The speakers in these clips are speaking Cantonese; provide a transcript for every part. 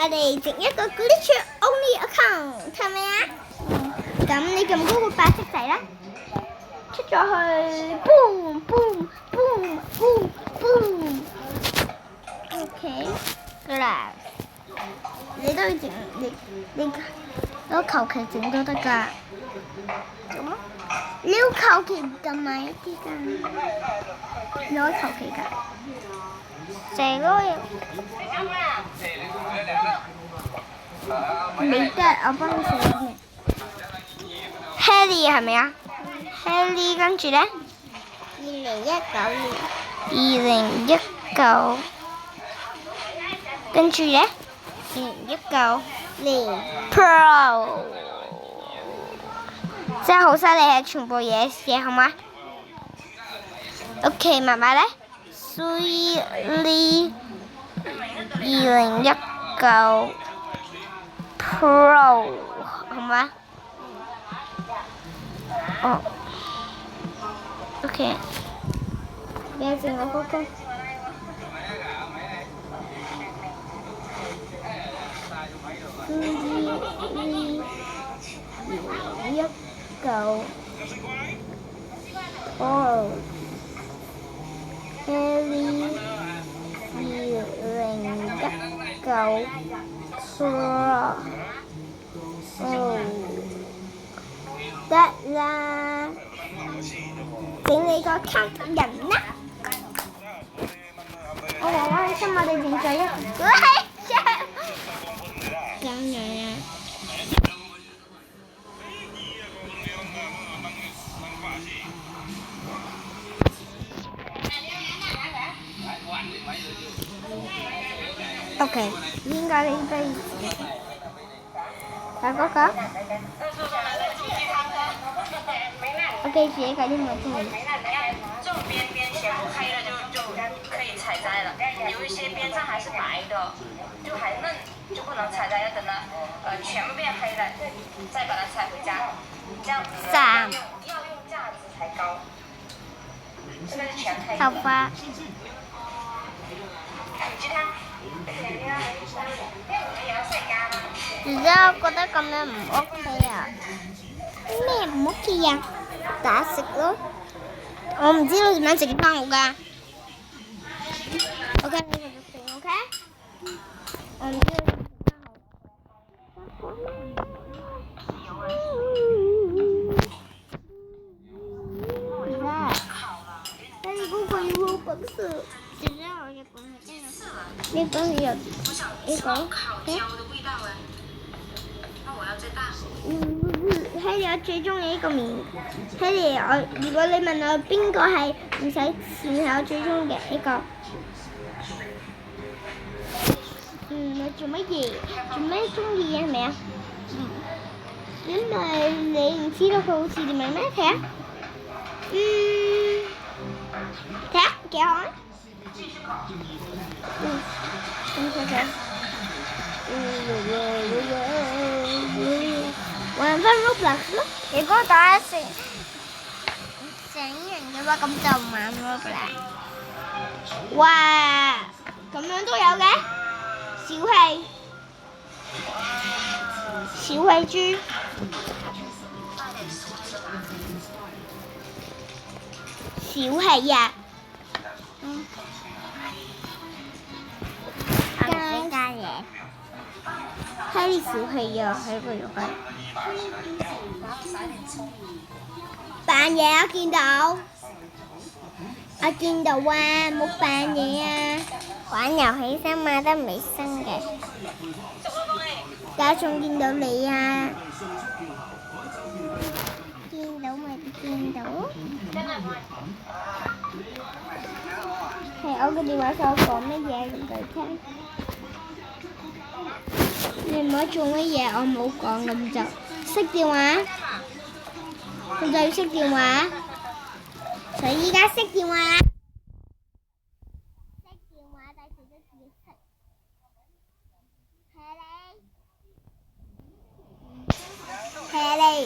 我哋整一個 glitch only account 係咪啊？咁你撳嗰個白色掣啦，出咗去 boom boom boom boom boom OK 噶啦，你都要整你攞求其整都得㗎。咁咯，你要求其撳埋一啲㗎，攞求其㗎。成個嘢未得，我幫你寫嘅。Harry 係咪啊 ？Harry 跟住咧，2019，跟住咧，2019年 Pro， 真係好犀利啊！全部嘢寫好嗎 ？OK， 媽媽咧。Sweetly 2019 Pro 好嗎？哦 ，OK， 你要整我嗰個。Sweetly 2019 Pro。Harry 2019 Pro 得啦，整你個卡人啦！我娃娃起身，我哋整咗一個，咁樣啊！OK， 應該你可以睇嗰個。OK， 自己搞掂我中意。这种边全部黑了就可以采摘了，有一些边上还是白的，就还嫩，就不能采摘，要等它全部变黑了，再把它采回家，这样子要用价值才高。这个是全黑的。頭髮。煮湯。而家我覺得咁樣唔 OK 啊！咩唔 OK 啊？打食咯！我唔知道點樣整翻好㗎。OK， 你繼續整 OK。我唔知道點整翻好。但係嗰個要好白色。呢個有呢個，Harry 我最中意呢個面。Harry 如果你問我邊個係唔使錢係我最中意嘅呢個。你做乜嘢？做咩中意嘅係咪啊？因為你唔知道佢好似點樣咩？睇下，睇下幾好啊！玩翻 Roblox 咯。如果打成完嘅話，咁就玩 Roblox。哇，咁樣都有嘅，小氣豬。小氣呀！加嘢。Harry 小氣啊，喺個遊戲。扮嘢我見到啊，冇扮嘢啊。玩遊戲啫嘛，都未升嘅。家仲見到你啊！見到咪見到。係我個電話手講乜嘢唔對聽。你唔好做乜嘢，我冇講咁就熄電話，咁就要熄電話，所以依家熄電話，第時都自己熄。Harry，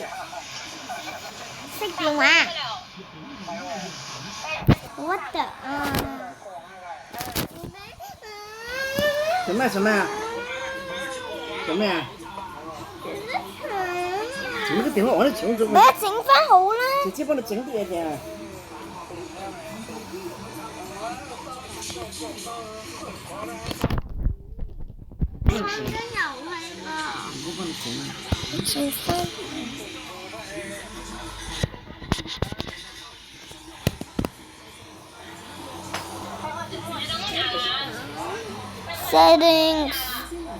熄電話。What the？ 什麼？做咩啊？嗯，整個電話我都搶咗俾我整翻好啦。姐姐幫你整啲嘢嘅。玩緊遊戲啊！我幫你整。整翻。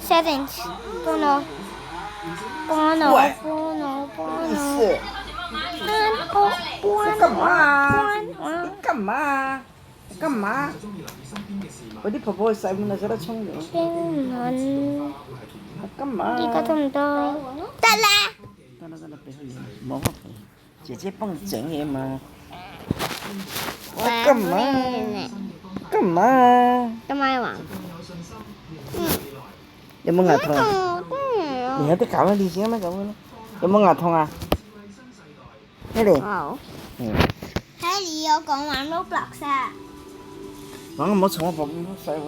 Settings，幫我。意思？你幹嘛啊？你幹嘛啊？你幹嘛？我啲婆婆去洗碗啦，使得沖涼。英文。幹嘛？依家得唔得？得啦。得啦，俾佢嚟，冇乜俾。姐姐幫你整嘢嘛。幹嘛？幹嘛？幹嘛玩？有冇牙痛啊？你有啲搞啊？你先乜搞啊？有冇牙痛啊？咩嚟？冇。Harry，我講玩 Roblox 啊。玩我冇從我婆婆洗碗。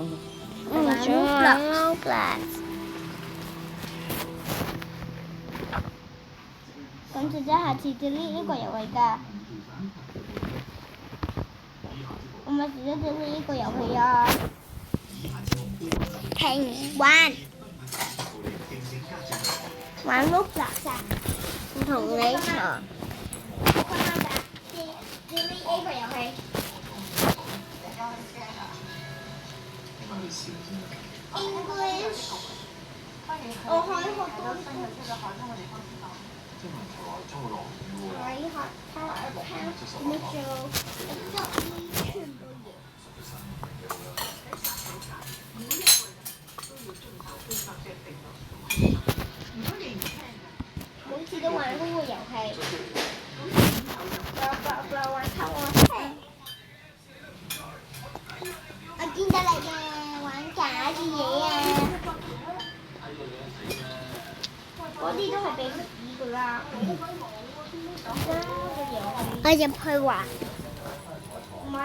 玩 Roblox。咁姐姐下次delete呢個遊戲㗎。我咪姐姐delete呢個遊戲啊。停玩。玩 Roblox 啊！唔同你嘈。delete 呢個遊戲。English。我可以學多啲。可以學每次都玩嗰個遊戲。玩偷我聽。我見到你嘅玩假嘅嘢啊！嗰啲都係俾紙㗎啦。我入去玩。唔係。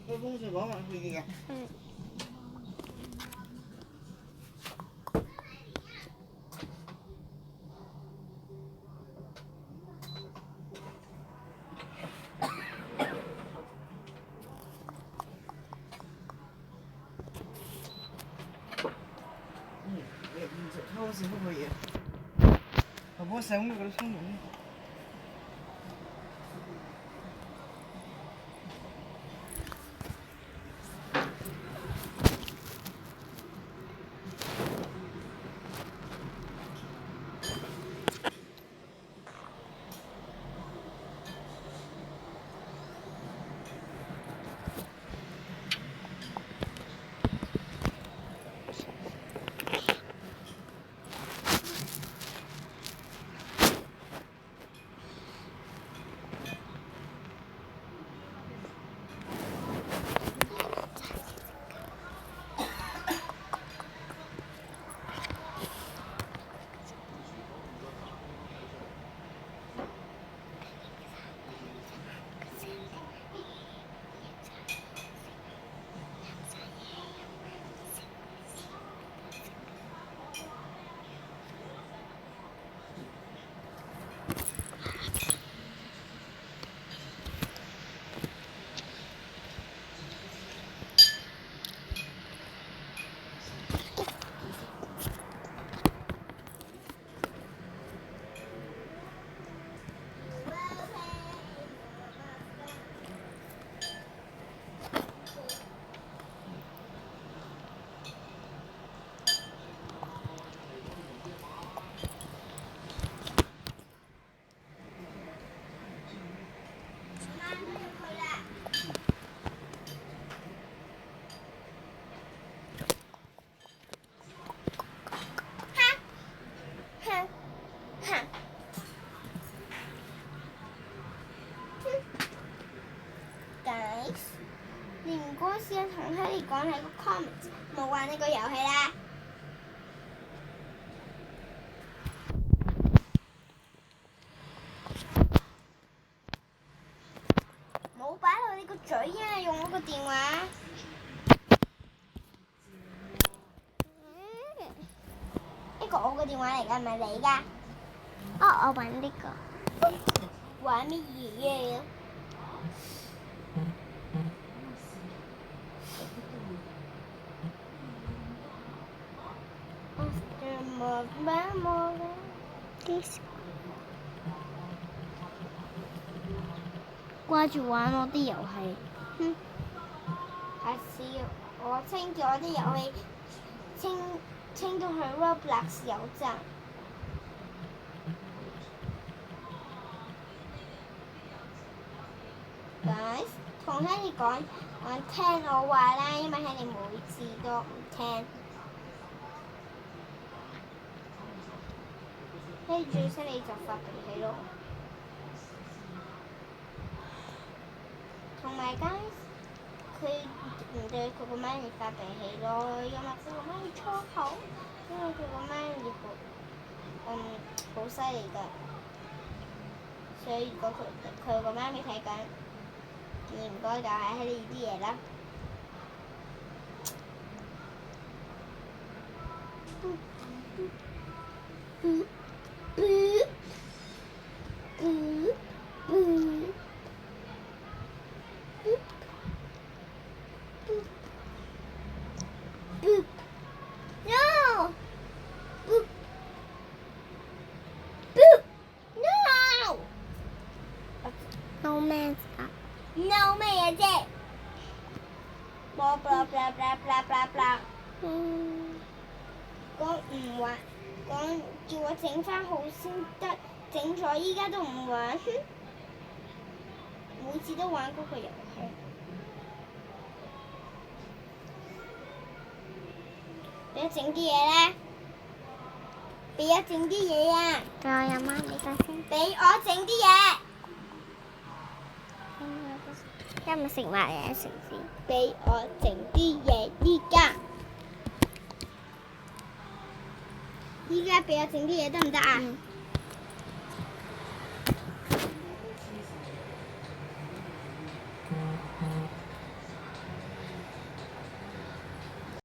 開風扇講話去嘅。偷食乜嘢？婆婆洗碗嗰度沖涼。你唔該試下同 Harry 講喺個 comment 冇玩呢個遊戲啦。電話。呢個我個電話嚟㗎，唔係你㗎。哦，我玩呢個。玩乜嘢？掛住玩我啲遊戲。下次我清咗啲遊戲，清到去 Roblox 有陣。Guys， 同 Henry 講聽我話啦，因為 Henry 每次都唔聽。Henry 最犀利就發脾氣咯。同埋 guys， 佢唔對佢個媽咪發脾氣咯，因為佢個媽咪粗口，因為佢個媽咪好犀利㗎。所以如果佢個媽咪睇緊，你唔該教下Henry啲嘢啦。No man 啊 ！No 咩嘢啫？blah 講唔玩，講叫我整翻好先得，整咗依家都唔玩，每次都玩嗰個遊戲。俾我整啲嘢啦！俾我整啲嘢啊！俾我飲媽咪個先。俾我整啲嘢。今日食埋嘢食先。俾我整啲嘢依家。依家俾我整啲嘢得唔得啊？